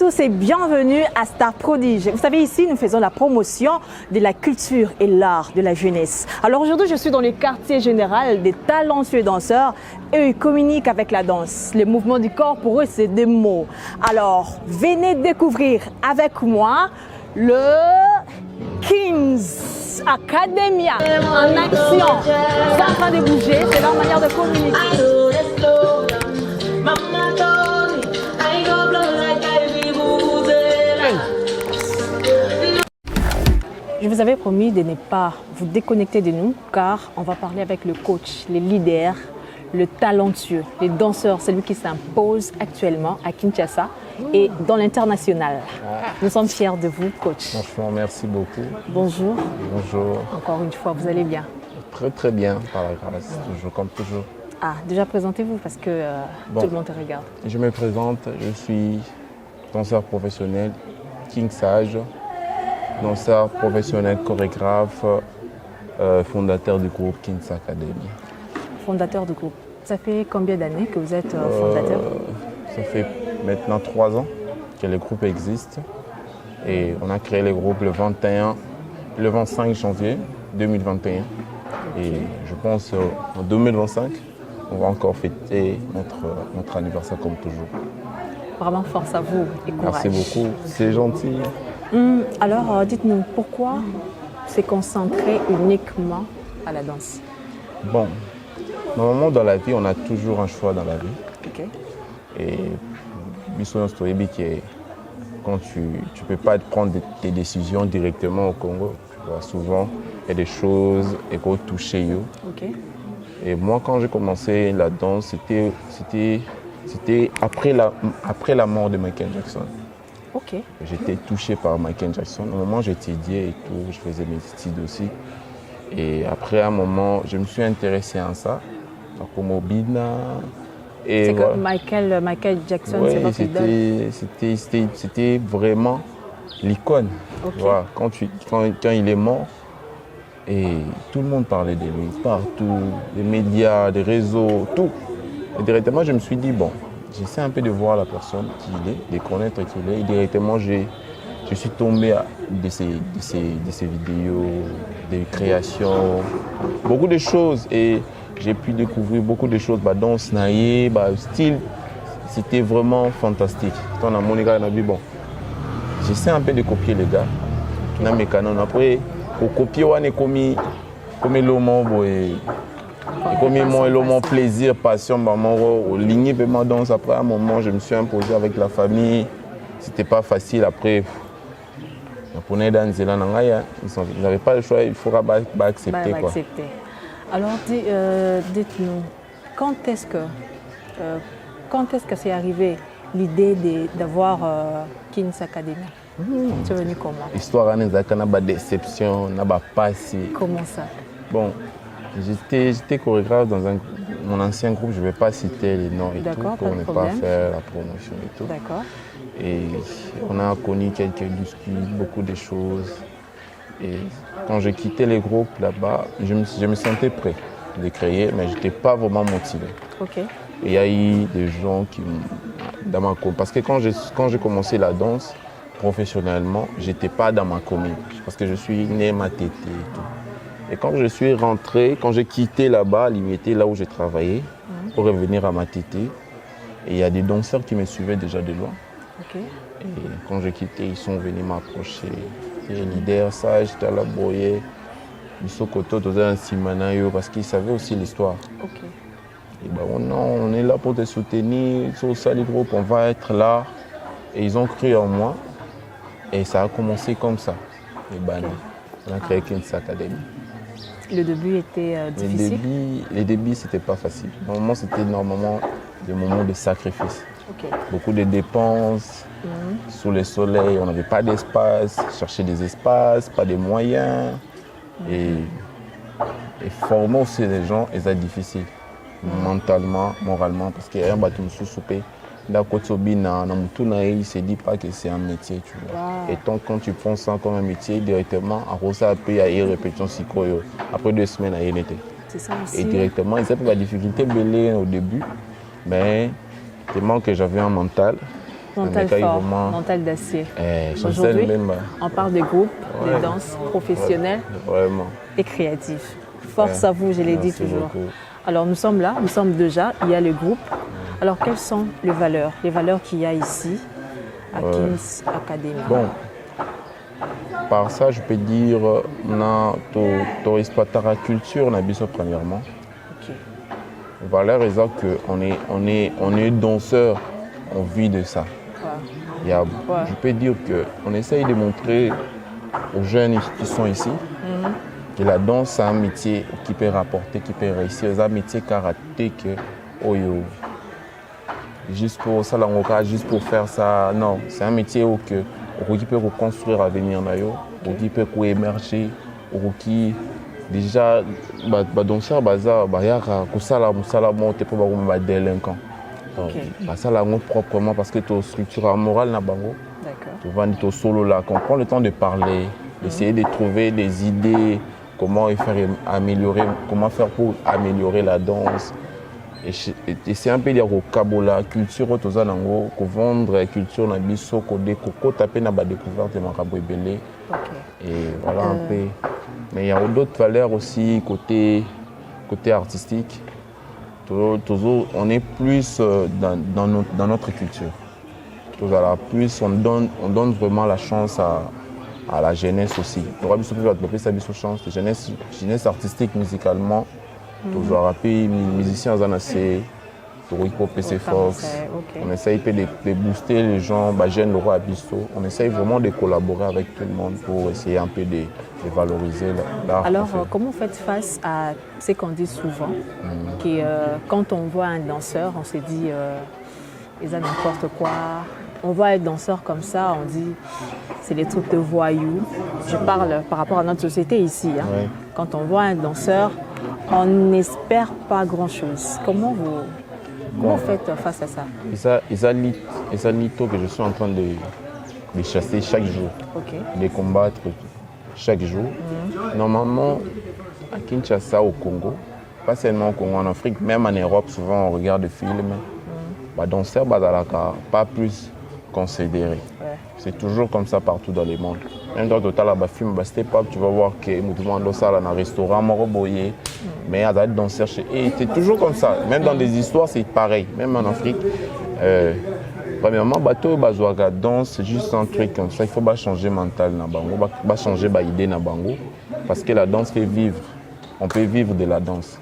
tous et bienvenue à Star Prodige. Vous savez, ici, nous faisons la promotion de la culture et l'art de la jeunesse. Alors aujourd'hui, je suis dans le quartier général des talentueux danseurs et ils communiquent avec la danse. Les mouvements du corps, pour eux, c'est des mots. Alors, venez découvrir avec moi le Kings Academia en action. Ils sont en train de bouger, c'est leur manière de communiquer. Je vous avais promis de ne pas vous déconnecter de nous car on va parler avec le coach, les leaders, le talentueux, les danseurs, celui qui s'impose actuellement à Kinshasa et dans l'international. Nous sommes fiers de vous, coach. Franchement, merci beaucoup. Bonjour. Bonjour. Encore une fois, vous allez bien? Très très bien, par la grâce, toujours comme toujours. Ah, déjà présentez-vous parce que tout le monde te regarde. Je me présente, je suis danseur professionnel, King Sage, danseur professionnel, chorégraphe, fondateur du groupe Kings Academy. Fondateur du groupe. Ça fait combien d'années que vous êtes fondateur? Ça fait maintenant 3 ans que le groupe existe et on a créé le groupe le 25 janvier 2021 et je pense en 2025 on va encore fêter notre anniversaire comme toujours. Vraiment force à vous et courage. Merci beaucoup, c'est gentil. Alors dites-nous, pourquoi se concentrer uniquement à la danse? Bon, normalement dans la vie on a toujours un choix dans la vie. Ok. Et quand tu ne peux pas prendre tes décisions directement au Congo, tu vois, souvent il y a des choses qui vont toucher eux. Ok. Et moi quand j'ai commencé la danse, c'était après la mort de Michael Jackson. Ok. J'étais touché par Michael Jackson. Au moment où j'étudiais et tout, je faisais mes études aussi. Et après un moment, je me suis intéressé à ça, comme Obina. C'est voilà. que Michael Jackson, Ouais, c'est votre idole? c'était vraiment l'icône. Ok. Voilà, quand il est mort, et tout le monde parlait de lui, partout, les médias, les réseaux, tout. Et directement, je me suis dit, bon, j'essaie un peu de voir la personne qui il est, de connaître qui il est. Et directement, je suis tombé de ces vidéos, des créations, beaucoup de choses. Et j'ai pu découvrir beaucoup de choses. Danse, naïe, style, c'était vraiment fantastique. Quand on a mon gars, on a dit, bon, j'essaie un peu de copier les gars. Dans mes canons. Après, pour copier, on est comme l'homme, mon plaisir, passion, mon ligné de ma danse. Après un moment, je me suis imposé avec la famille. C'était pas facile. Après, ils n'avaient pas le choix, il faudra accepter. Accepter. Alors, dites-nous, quand est-ce que c'est arrivé l'idée d'avoir Kings Academy? C'est venu comment? L'histoire n'a pas de déception, n'a pas passé. Comment ça? Bon, j'étais chorégraphe dans mon ancien groupe, je ne vais pas citer les noms et tout, pour ne pas faire la promotion et tout. D'accord. Et on a connu quelques disputes, beaucoup de choses. Et quand j'ai quitté les groupes là-bas, je me sentais prêt de créer, mais je n'étais pas vraiment motivé. Ok. Et il y a eu des gens dans ma commune. Parce que quand j'ai commencé la danse, professionnellement, je n'étais pas dans ma commune. Parce que je suis né à Matete et tout. Et quand je suis rentré, quand j'ai quitté là-bas, Limité, là où j'ai travaillé, pour revenir à Matete, et il y a des danseurs qui me suivaient déjà de loin. Okay. Et quand j'ai quitté, ils sont venus m'approcher. Et les leaders, ça, j'étais à la boyer. Ils sont côté de un simanayo parce qu'ils savaient aussi l'histoire. Okay. Et on est là pour te soutenir, sur ça les groupes, on va être là. Et ils ont cru en moi. Et ça a commencé comme ça. Et on a créé Kings Academy. Le début était difficile? Les débuts, c'était pas facile. Normalement, c'était des moments de sacrifice. Okay. Beaucoup de dépenses, sous le soleil, on n'avait pas d'espace, chercher des espaces, pas de moyens. Et former aussi les gens, c'est difficile. Mentalement, moralement, parce qu'il y a un bâtiment sous-soupé. Il ne se dit pas que c'est un métier, tu vois. Wow. Et quand tu prends ça comme un métier, directement, à Rosa a une répétition après 2 semaines, à été. C'est ça aussi. Et directement, il y a la difficulté belée au début, mais tellement que j'avais un mental, Mental fort, mental d'acier. Aujourd'hui, on parle de groupe, de danse professionnelle et créatif. Force à vous, je l'ai dit toujours. Beaucoup. Alors nous sommes là, nous sommes déjà, il y a le groupe. Alors quelles sont les valeurs qu'il y a ici à King's Academy? Bon, par ça, je peux dire, na to respecter la culture, na biso premièrement. Ok. Valeur est que on est danseur, on vit de ça. Je peux dire qu'on essaye de montrer aux jeunes qui sont ici que la danse c'est un métier qui peut rapporter, qui peut réussir. C'est un métier karaté que juste pour ça, juste pour faire ça, non. C'est un métier qui peut reconstruire l'avenir, qui peut émerger, qui déjà danseur baza kusala musala monte pour ba délinquant. Ça la proprement parce que tu structure morale na bango. Tu vas ton solo là, qu'on prend le temps de parler, d'essayer de trouver des idées, comment faire pour améliorer la danse. Et c'est un peu dire au Kabola, culture toza nango, ko vendre culture na biso ko taper na ba découverte makabo ebele. Et voilà un peu. Mais il y a d'autres valeurs aussi côté artistique. On est plus dans notre culture. Plus on donne vraiment la chance à la jeunesse aussi. On va sa chance de jeunesse artistique musicalement. Toujours rapide, musiciens en assez, hip-hop PC Fox. On essaye de booster les gens, jeunes le roi Abisso. On essaye vraiment de collaborer avec tout le monde pour essayer un peu de valoriser l'art. Alors, comment vous faites face à ce qu'on dit souvent, que quand on voit un danseur, on se dit ils ont n'importe quoi. On voit un danseur comme ça, on dit c'est des trucs de voyous. Je parle par rapport à notre société ici. Ouais. Quand on voit un danseur, on n'espère pas grand-chose. Comment vous faites face à ça? C'est un mytho que je suis en train de chasser chaque jour, de combattre chaque jour. Normalement, à Kinshasa, au Congo, pas seulement au Congo, en Afrique, même en Europe, souvent on regarde des films. Danseur, pas plus considéré. C'est toujours comme ça partout dans le monde. Même dans le total, tu vas voir que nous sommes dans un restaurant, mais à danseur et c'est toujours comme ça. Même dans des histoires, c'est pareil. Même en Afrique, premièrement, bateau, danse, c'est juste un truc comme ça. Il faut pas changer mental, pas changer idée na bango, parce que la danse fait vivre. On peut vivre de la danse.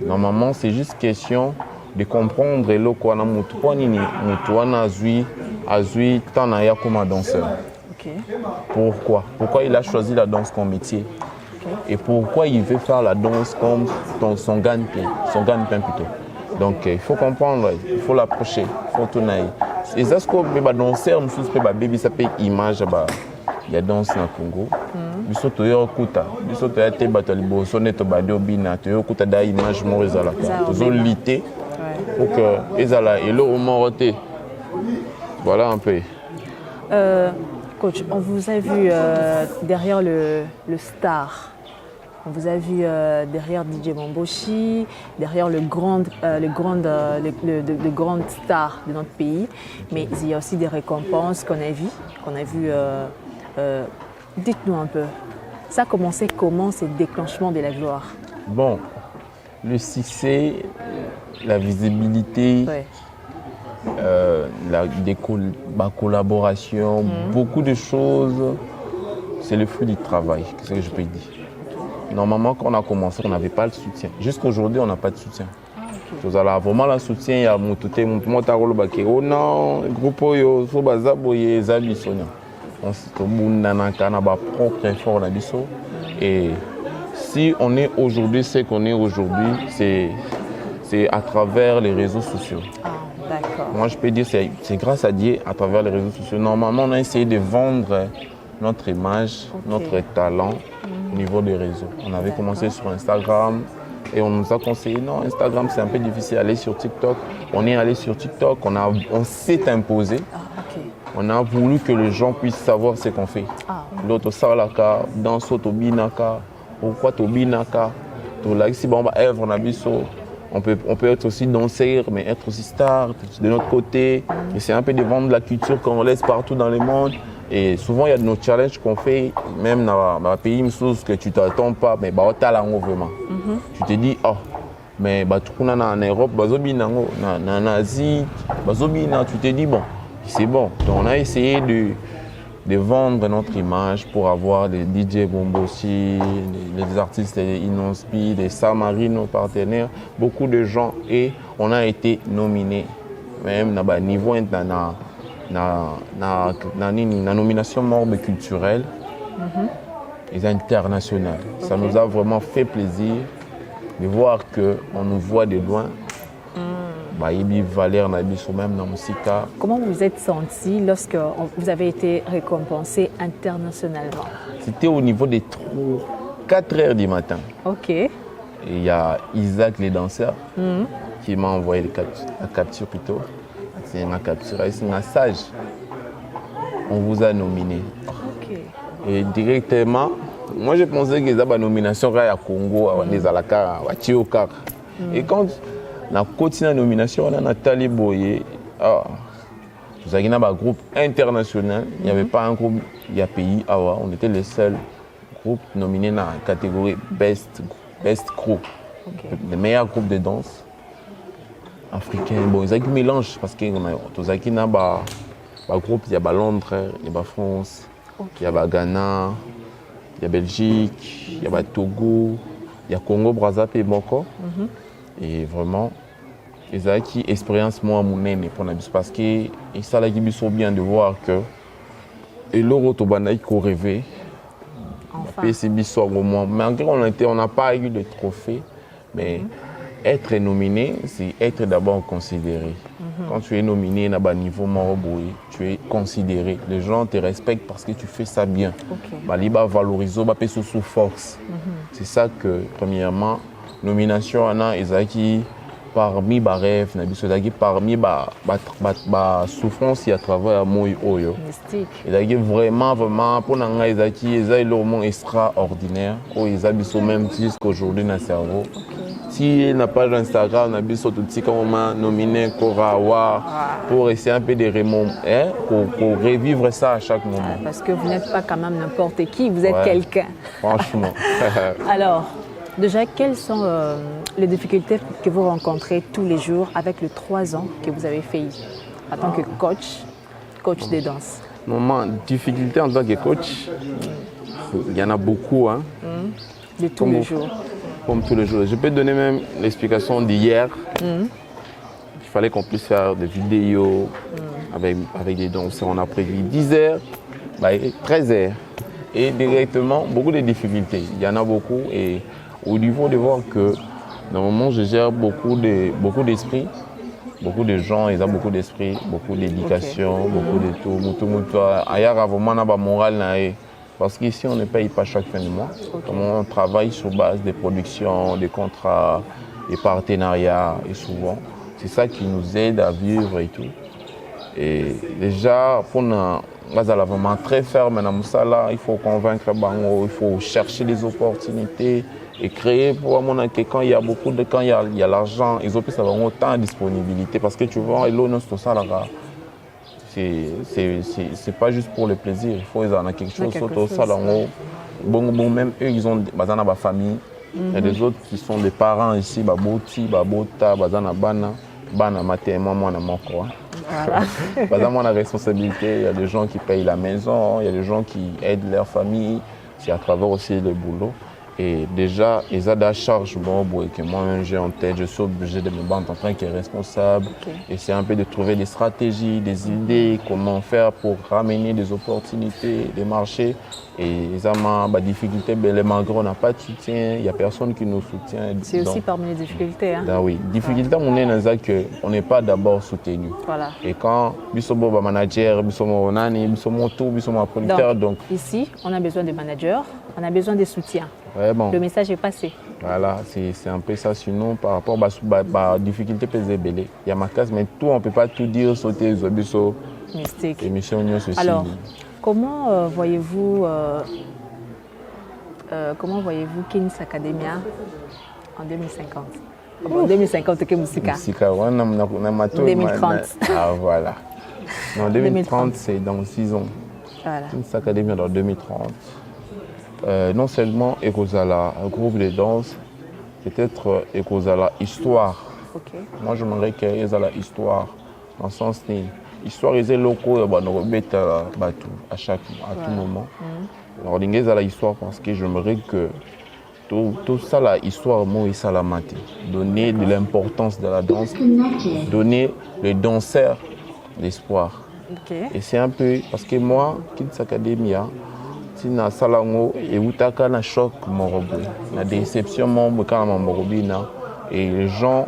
Normalement, c'est juste question de comprendre le quoi na mutuana azui tanaya comme danseur. Pourquoi il a choisi la danse comme métier et pourquoi il veut faire la danse comme son gagne-pain plutôt. Donc il faut comprendre, il faut l'approcher, il faut tourner. Et ça ce que les danseurs nous fait baby ça peut image il y a danse na Congo. Biso to yokuta, biso to ate batali boso neto badi obina to yokuta da image mo ezala ka. Tozo lité pour que ezala elo au moroté. Voilà un peu. Coach, on vous a vu derrière le star. On vous a vu derrière DJ Momboshi, derrière le grand star de notre pays. Mais il y a aussi des récompenses qu'on a vues. Dites-nous un peu, ça a commencé comment ce déclenchement de la gloire? Bon, le succès, la visibilité, la collaboration, beaucoup de choses, c'est le fruit du travail, c'est ce que je peux dire. Normalement, quand on a commencé, on n'avait pas le soutien. Jusqu'aujourd'hui, on n'a pas de soutien. Vous avez vraiment le soutien, il y a oh non, le groupe il faut bazaboyer, zabisonia. On se propre effort et si on est aujourd'hui ce qu'on est aujourd'hui, c'est à travers les réseaux sociaux. Moi je peux dire c'est grâce à Dieu à travers les réseaux sociaux. Normalement on a essayé de vendre notre image, notre talent au niveau des réseaux. On avait commencé sur Instagram et on nous a conseillé non, Instagram c'est un peu difficile, aller sur TikTok. On est allé sur TikTok, on s'est imposé. On a voulu que les gens puissent savoir ce qu'on fait. L'autre salaka, dans Sotobinaka, pourquoi Tobinaka, to la si bon œuvre na biso, On peut être aussi danseur, mais être aussi star de notre côté. Et c'est un peu de vendre la culture congolaise partout dans le monde. Et souvent, il y a de nos challenges qu'on fait, même dans le pays, que tu ne t'attends pas, mais tu as vraiment. Tu te dis, oh, mais en Europe, en Asie, tu te dis, bon, c'est bon. Donc, on a essayé de vendre notre image pour avoir des DJ Bombosi, les artistes, les Inospi, les Samari, nos partenaires, beaucoup de gens. Et on a été nominés, même à niveau international. La nomination Morbe culturelle et internationale. Ça nous a vraiment fait plaisir de voir qu'on nous voit de loin. Valère Nabiso même dans Musika. Comment vous vous êtes senti lorsque vous avez été récompensé internationalement? C'était au niveau des 4 heures du matin. Ok. Et il y a Isaac, les danseurs, qui m'a envoyé la capture plutôt. C'est une capture, c'est un message. On vous a nominé. Okay. Et directement, moi je pensais que c'était une nomination à Congo, à Alaka, à Tchiokar. Et quand on a continué la nomination, on a Nathalie Boye. Nous avons un groupe international. Il n'y avait pas un groupe, il y a pays. On était les seuls groupes nominés dans la catégorie Best Group. Okay. Le meilleur groupe de danse africain. Bon, ils ont un mélange parce que nous avons un groupe, il y a Londres, il y a France, il y a Ghana, il y a Belgique, il y a Togo, il y a Congo, Brazzaville et Moko. Et vraiment, ils ont une expérience moins mounenne pour nous parce que ça l'a bien de voir que et l'euro qu'on rêvait. Enfin. Malgré on n'a pas eu de trophée, mais être nominé, c'est être d'abord considéré. Quand tu es nominé à un niveau Moroboui, tu es considéré. Les gens te respectent parce que tu fais ça bien. Ils valorisent, ils sous force. C'est ça que, premièrement, nomination, ils parmi les rêves, parmi les souffrances à travers moi. Ils ont vraiment, pour nous, ils ont extraordinaire. Ils ont même jusqu'aujourd'hui dans le cerveau. Si n'a pas d'Instagram, on a sur tout petit comment nominé Korawa pour essayer un peu de remonter, pour revivre ça à chaque moment. Parce que vous n'êtes pas quand même n'importe qui, vous êtes quelqu'un. Franchement. Alors, déjà, quelles sont les difficultés que vous rencontrez tous les jours avec les 3 ans que vous avez fait en tant que coach de danse? Difficulté en tant que coach, il y en a beaucoup. Hein. De tous les jours. Comme tous les jours. Je peux donner même l'explication d'hier. Il fallait qu'on puisse faire des vidéos avec des danseurs. On a prévu 10 heures, 13 heures. Et directement, beaucoup de difficultés. Il y en a beaucoup. Et au niveau de voir que, normalement, je gère beaucoup d'esprit. Beaucoup de gens, ils ont beaucoup d'esprit, beaucoup d'éducation, beaucoup de tout. Ailleurs, avant, on a un moral. Parce qu'ici, on ne paye pas chaque fin de mois. On travaille sur base des productions, des contrats, des partenariats. Et souvent, c'est ça qui nous aide à vivre et tout. Et déjà, pour nous, vraiment très ferme dans Moussala, il faut convaincre Bango, il faut chercher des opportunités et créer pour moi que quand il y a beaucoup de quand il y a l'argent, ils ont plus autant de disponibilité. Parce que tu vois, l'eau, tout ça, là, c'est pas juste pour le plaisir, il faut qu'ils en aient quelque chose. Même eux, ils ont des familles. Il y a des autres qui sont des parents ici, baboti, babota, bazana bana, bana maté, moi on a responsabilité. Il y a des gens qui payent la maison, il y a des gens qui aident leur famille. C'est à travers aussi le boulot. Et déjà, ils ont des charges que moi j'ai en tête, je suis obligé de me battre en tant que responsable. Et c'est un peu de trouver des stratégies, des idées, comment faire pour ramener des opportunités, des marchés. Et ils ont des difficultés, les malgré on n'a pas de soutien, il n'y a personne qui nous soutient. C'est aussi parmi les difficultés. Hein? Oui, difficulté, on n'est pas d'abord soutenu. Voilà. Et quand Bissomo manager, Bissomo nani, Bissomo tout, Bissomo producteur. Donc, ici, on a besoin de managers, on a besoin de soutien. Vraiment. Le message est passé. Voilà, c'est un peu ça. Sinon, par rapport à la difficulté, il y a ma case, mais tout, on ne peut pas tout dire, sauter, zobiso. Mystique. Émission, alors, comment voyez-vous Kings Academia en 2050? Bon, 2050, que musique. Musika, wana na mato. 2030. Ah voilà. Non, 2030, c'est dans 6 ans. Voilà. Kings Academy dans 2030. Non seulement Ekozala, un groupe de danse, peut-être Ekozala histoire. Ok. Moi, je m'aimerais qu'il y ait la histoire, dans le sens où l'histoire est locaux, à tout moment. Alors, il y a l'histoire parce que j'aimerais que tout ça, l'histoire, moi, et ça, la maté. Donner de l'importance de la danse, donner les danseurs l'espoir. Okay. Et c'est un peu, parce que moi, Kids Academia, si na salango et utaka na choc morobo, na déception mon quand morobi na et les gens,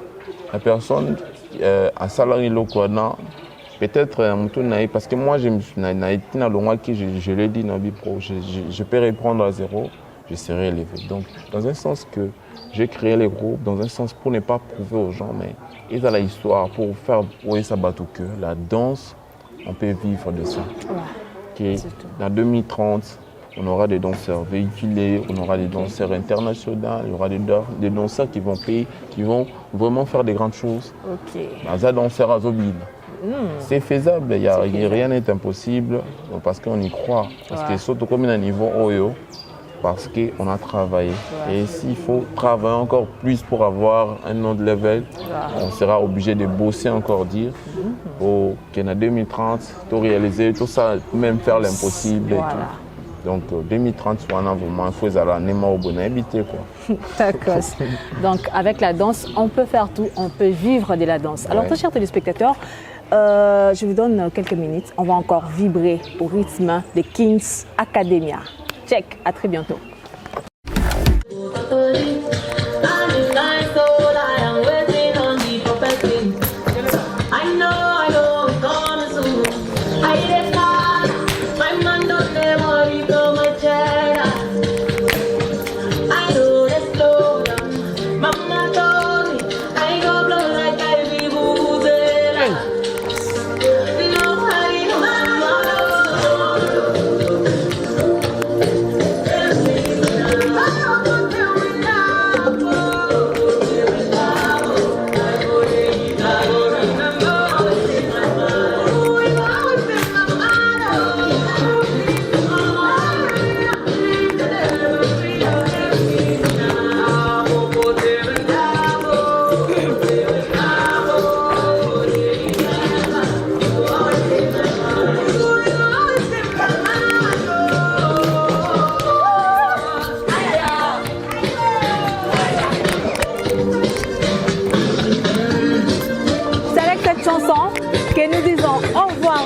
la personne à salango lokwana peut-être parce que moi je na été na longa qui je l'ai dit dans Bipro, je peux reprendre à zéro, je serai élevé. Donc dans un sens que j'ai créé les groupes, dans un sens pour ne pas prouver aux gens, mais ils ont la histoire pour faire prouver sa bateau que la danse, on peut vivre de ça. Ouais. Dans 2030, on aura des danseurs véhiculés, on aura des danseurs internationaux, il y aura des danseurs qui vont payer, qui vont vraiment faire des grandes choses. Ok. Des danseurs à Zobine. C'est faisable, rien n'est impossible parce qu'on y croit. Parce que surtout comme un niveau OYO, parce qu'on a travaillé. Ouais. Et s'il faut travailler encore plus pour avoir un autre level, on sera obligé de bosser encore pour qu'en 2030, tout réaliser, tout ça, même faire l'impossible. Voilà. Donc 2030, vraiment, il faut habiter. D'accord. Donc avec la danse, on peut faire tout, on peut vivre de la danse. Alors, très chers téléspectateurs, je vous donne quelques minutes. On va encore vibrer au rythme de Kings Academia. Check, à très bientôt.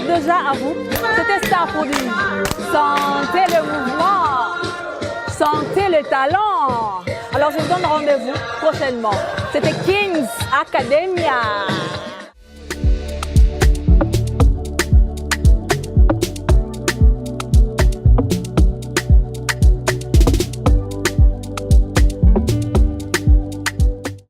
Déjà à vous, c'était Star Produit. Sentez le mouvement, sentez le talent. Alors je vous donne rendez-vous prochainement. C'était Kings Academia.